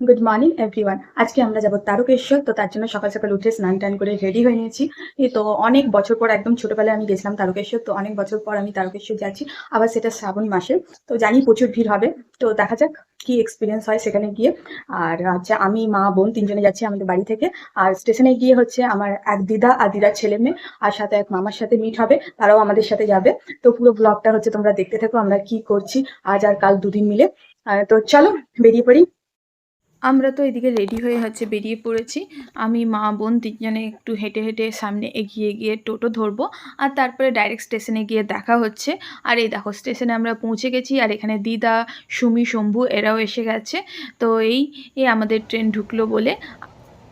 Good morning everyone. আজকে আমরা যাব তারকেশ্বর। তো তার জন্য সকাল সকাল উঠে স্নান টান করে রেডি হয়ে নিয়েছি। তো অনেক বছর পর, একদম ছোটবেলায় আমি গেছিলাম তারকেশ্বর। তো অনেক বছর পর আমি তারকেশ্বর যাচ্ছি, আবার সেটা শ্রাবণ মাসে। তো জানি প্রচুর ভিড় হবে। তো দেখা যাক কি এক্সপিরিয়েন্স হয় সেখানে গিয়ে। আর হচ্ছে আমি মা বোন তিনজনে যাচ্ছি আমাদের বাড়ি থেকে। আর স্টেশনে গিয়ে হচ্ছে আমার এক দিদা আর দিদার ছেলে মেয়ে আর সাথে এক মামার সাথে মিট হবে, তারাও আমাদের সাথে যাবে। তো পুরো ব্লগটা হচ্ছে তোমরা দেখতে থাকো আমরা কি করছি আজ আর কাল দুদিন মিলে। তো চলো বেরিয়ে পড়ি। আমরা তো এদিকে রেডি হয়ে হচ্ছে বেরিয়ে পড়েছি। আমি মা বোন তিনজনে একটু হেঁটে হেঁটে সামনে এগিয়ে গিয়ে টোটো ধরবো, আর তারপরে ডাইরেক্ট স্টেশনে গিয়ে দেখা হচ্ছে। আর এই দেখো স্টেশনে আমরা পৌঁছে গেছি, আর এখানে দিদা, সুমি, শম্ভু এরাও এসে গেছে। তো এই আমাদের ট্রেন ঢুকলো বলে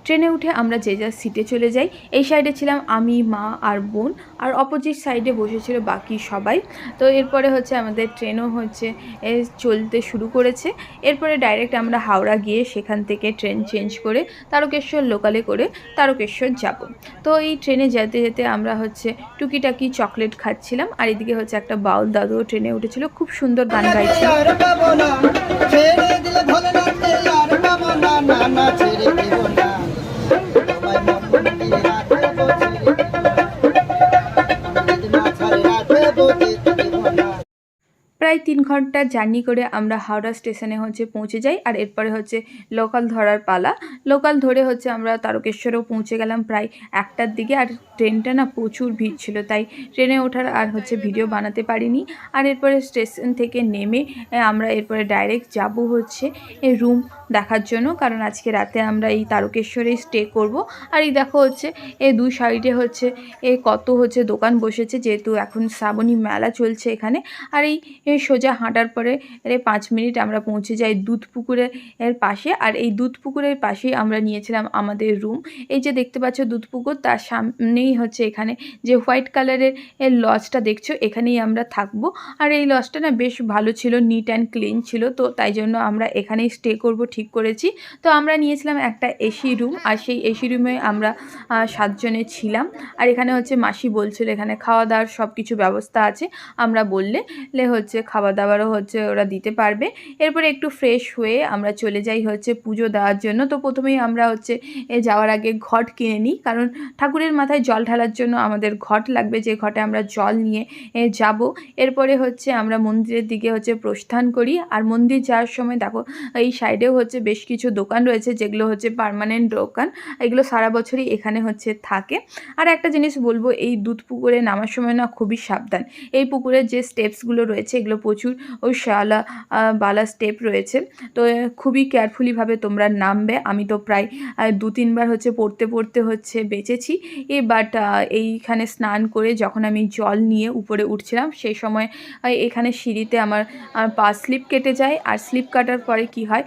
ট্রেনে উঠে আমরা যে যার সিটে চলে যাই। এই সাইডে ছিলাম আমি, মা আর বোন, আর অপোজিট সাইডে বসেছিল বাকি সবাই। তো এরপরে হচ্ছে আমাদের ট্রেনও হচ্ছে চলতে শুরু করেছে। এরপরে ডাইরেক্ট আমরা হাওড়া গিয়ে সেখান থেকে ট্রেন চেঞ্জ করে তারকেশ্বর লোকালে করে তারকেশ্বর যাব। তো এই ট্রেনে যেতে যেতে আমরা হচ্ছে টুকিটাকি চকলেট খাচ্ছিলাম, আর এদিকে হচ্ছে একটা বাউল দাদুও ট্রেনে উঠেছিল, খুব সুন্দর গান গাইছিল। প্রায় 3 ঘন্টার জার্নি করে আমরা হাওড়া স্টেশনে হচ্ছে পৌঁছে যাই, আর এরপরে হচ্ছে লোকাল ধরার পালা। লোকাল ধরে হচ্ছে আমরা তারকেশ্বরেও পৌঁছে গেলাম প্রায় 1টার দিকে। আর ট্রেনটা না প্রচুর ভিড় ছিল, তাই ট্রেনে ওঠার আর হচ্ছে ভিডিও বানাতে পারিনি। আর এরপরে স্টেশন থেকে নেমে আমরা এরপরে ডাইরেক্ট যাব হচ্ছে রুম দেখার জন্য, কারণ আজকে রাতে আমরা এই তারকেশ্বরেই স্টে করব। আর এই দেখো হচ্ছে এই দুই সাইডে হচ্ছে কত হচ্ছে দোকান বসেছে, যেহেতু এখন শ্রাবণী মেলা চলছে এখানে। আর এই সোজা হাঁটার পরে 5 মিনিট আমরা পৌঁছে যাই দুধপুকুরের পাশে। আর এই দুধপুকুরের পাশেই আমরা নিয়েছিলাম আমাদের রুম। এই যে দেখতে পাচ্ছ দুধপুকুর, তার সামনেই হচ্ছে এখানে যে হোয়াইট কালারের লজটা দেখছো, এখানেই আমরা থাকবো। আর এই লজটা না বেশ ভালো ছিল, নিট অ্যান্ড ক্লিন ছিল, তো তাই জন্য আমরা এখানেই স্টে করব ঠিক করেছি। তো আমরা নিয়েছিলাম একটা এসি রুম, আর সেই এসি রুমে আমরা 7 জনে ছিলাম। আর এখানে হচ্ছে মাসি বলছিল এখানে খাওয়া দাওয়ার সব কিছু ব্যবস্থা আছে, আমরা বললে হচ্ছে খাওয়া দাওয়ারও হচ্ছে ওরা দিতে পারবে। এরপরে একটু ফ্রেশ হয়ে আমরা চলে যাই হচ্ছে পুজো দেওয়ার জন্য। তো প্রথমেই আমরা হচ্ছে যাওয়ার আগে ঘট কিনে নিই, কারণ ঠাকুরের মাথায় জল ঢালার জন্য আমাদের ঘট লাগবে, যে ঘটে আমরা জল নিয়ে যাব। এরপরে হচ্ছে আমরা মন্দিরের দিকে হচ্ছে প্রস্থান করি। আর মন্দির যাওয়ার সময় দেখো এই সাইডেও হচ্ছে বেশ কিছু দোকান রয়েছে, যেগুলো হচ্ছে পার্মানেন্ট দোকান, এগুলো সারা বছরই এখানে হচ্ছে থাকে। আর একটা জিনিস বলবো, এই দুধ পুকুরে নামার সময় না খুবই সাবধান। এই পুকুরের যে স্টেপসগুলো রয়েছে এগুলো প্রচুর ওই শালা বালা স্টেপ রয়েছে, তো খুবই কেয়ারফুলিভাবে তোমরা নামবে। আমি তো প্রায় 2-3 বার হচ্ছে পড়তে পড়তে হচ্ছে বেঁচেছি। বাট এইখানে স্নান করে যখন আমি জল নিয়ে উপরে উঠছিলাম, সেই সময় এখানে সিঁড়িতে আমার পা স্লিপ কেটে যায়। আর স্লিপ কাটার পরে কি হয়,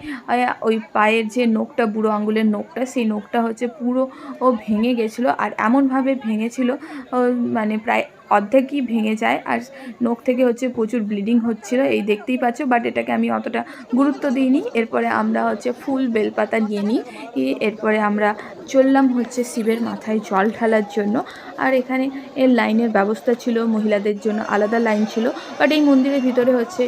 ওই পায়ের যে নখটা, বুড়ো আঙুলের নখটা, সেই নখটা হচ্ছে পুরো ভেঙে গেছিলো। আর এমনভাবে ভেঙেছিল মানে প্রায় অর্ধেকই ভেঙে যায়, আর নখ থেকে হচ্ছে প্রচুর ব্লিডিং হচ্ছিল, এই দেখতেই পাচ্ছ। বাট এটাকে আমি অতটা গুরুত্ব দিইনি। এরপরে আমরা হচ্ছে ফুল বেলপাতা নিয়ে নিই। এরপরে আমরা চললাম হচ্ছে শিবের মাথায় জল ঢালার জন্য। আর এখানে লাইনের ব্যবস্থা ছিল, মহিলাদের জন্য আলাদা লাইন ছিল। বাট এই মন্দিরের ভিতরে হচ্ছে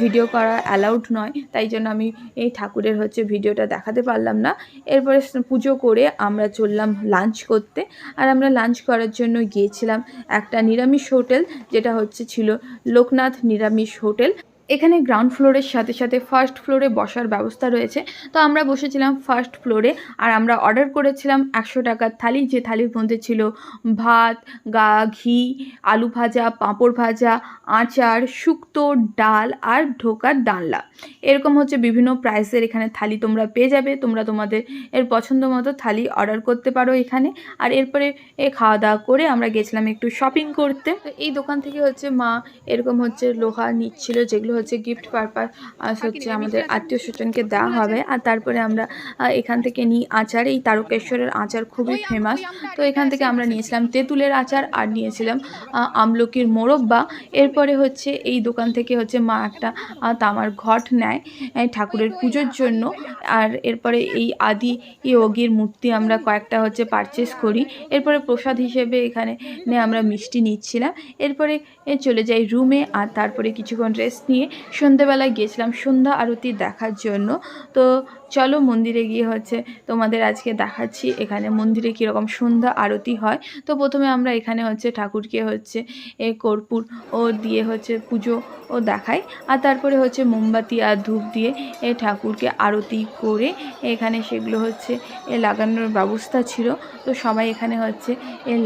ভিডিও করা অ্যালাউড নয়, তাই জন্য আমি এই ঠাকুরের হচ্ছে ভিডিওটা দেখাতে পারলাম না। এরপরে পুজো করে আমরা চললাম লাঞ্চ করতে। আর আমরা লাঞ্চ করার জন্য গিয়েছিলাম একটা নিরামিষ হোটেল, যেটা হচ্ছে ছিল লোকনাথ নিরামিষ হোটেল। এখানে গ্রাউন্ড ফ্লোরের সাথে সাথে ফার্স্ট ফ্লোরে বসার ব্যবস্থা রয়েছে। তো আমরা বসেছিলাম ফার্স্ট ফ্লোরে। আর আমরা অর্ডার করেছিলাম 100 টাকার থালি, যে থালির মধ্যে ছিল ভাত, ঘি, আলু ভাজা, পাঁপড় ভাজা, আচার, শুক্তো, ডাল আর ঢোকার ডালনা। এরকম হচ্ছে বিভিন্ন প্রাইসের এখানে থালি তোমরা পেয়ে যাবে। তোমরা তোমাদের পছন্দ মতো থালি অর্ডার করতে পারো এখানে। আর এরপরে খাওয়া দাওয়া করে আমরা গেছিলাম একটু শপিং করতে। তো এই দোকান থেকে হচ্ছে মা এরকম হচ্ছে লোহা নিচ্ছিল, যেগুলো হচ্ছে গিফট পারপাস হচ্ছে আমাদের আত্মীয় স্বজনকে দেওয়া হবে। আর তারপরে আমরা এখান থেকে নিই আচার। এই তারকেশ্বরের আচার খুবই ফেমাস। তো এখান থেকে আমরা নিয়েছিলাম তেঁতুলের আচার আর নিয়েছিলাম আমলকির মোরব্বা। এরপরে হচ্ছে এই দোকান থেকে হচ্ছে মা একটা তামার ঘট নেয় ঠাকুরের পুজোর জন্য। আর এরপরে এই আদি যোগীর মূর্তি আমরা কয়েকটা হচ্ছে পারচেস করি। এরপরে প্রসাদ হিসেবে এখানে আমরা মিষ্টি নিচ্ছিলাম। এরপরে চলে যাই রুমে। আর তারপরে কিছুক্ষণ রেস্ট নিয়ে সন্ধ্যেবেলায় গিয়েছিলাম সন্ধ্যা আরতি দেখার জন্য। তো চলো মন্দিরে গিয়ে হচ্ছে তোমাদের আজকে দেখাচ্ছি এখানে মন্দিরে কীরকম সন্ধ্যা আরতি হয়। তো প্রথমে আমরা এখানে হচ্ছে ঠাকুরকে হচ্ছে কর্পূর ও দিয়ে হচ্ছে পুজো ও দেখাই, আর তারপরে হচ্ছে মোমবাতি আর ধূপ দিয়ে ঠাকুরকে আরতি করে এখানে সেগুলো হচ্ছে লাগানোর ব্যবস্থা ছিল। তো সবাই এখানে হচ্ছে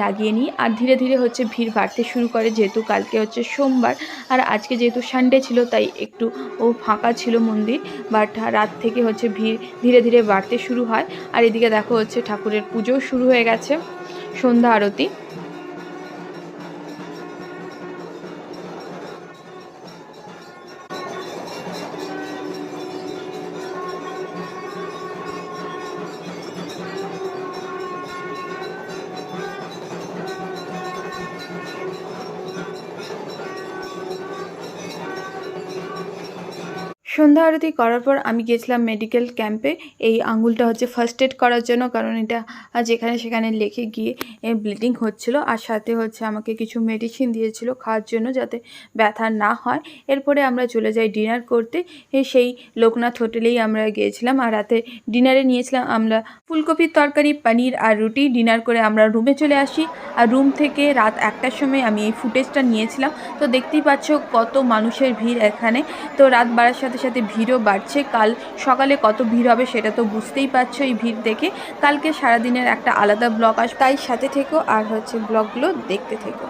লাগিয়ে নিই, আর ধীরে ধীরে হচ্ছে ভিড় বাড়তে শুরু করে, যেহেতু কালকে হচ্ছে সোমবার আর আজকে যেহেতু সানডে ছিল তাই একটু ফাঁকা ছিল মন্দির, বাট রাত থেকে হচ্ছে ভিড় ধীরে ধীরে বাড়তে শুরু হয়। আর এদিকে দেখো হচ্ছে ঠাকুরের পুজোও শুরু হয়ে গেছে, সন্ধ্যা আরতি। সন্ধ্যা আরতি করার পর আমি গেছিলাম মেডিকেল ক্যাম্পে এই আঙুলটা হচ্ছে ফার্স্ট এড করার জন্য, কারণ এটা যেখানে সেখানে লেগে গিয়ে ব্লিডিং হচ্ছিল, আর সাথে হচ্ছে আমাকে কিছু মেডিসিন দিয়েছিল খাওয়ার জন্য যাতে ব্যথা না হয়। এরপরে আমরা চলে যাই ডিনার করতে, সেই লোকনাথ হোটেলেই আমরা গিয়েছিলাম। আর রাতে ডিনারে নিয়েছিলাম আমরা ফুলকপির তরকারি, পনির আর রুটি। ডিনার করে আমরা রুমে চলে আসি, আর রুম থেকে রাত 1টার সময় আমি এই ফুটেজটা নিয়েছিলাম। তো দেখতেই পাচ্ছ কত মানুষের ভিড় এখানে। তো রাত বাড়ার সাথে সাথে ভিড়ও বাড়ছে, কাল সকালে কত ভিড় হবে সেটা তো বুঝতেই পারছো এই ভিড় দেখে। কালকে সারাদিনের একটা আলাদা ব্লগ আসবে, তাই সাথে থেকো আর হচ্ছে ব্লগগুলো দেখতে থেকো।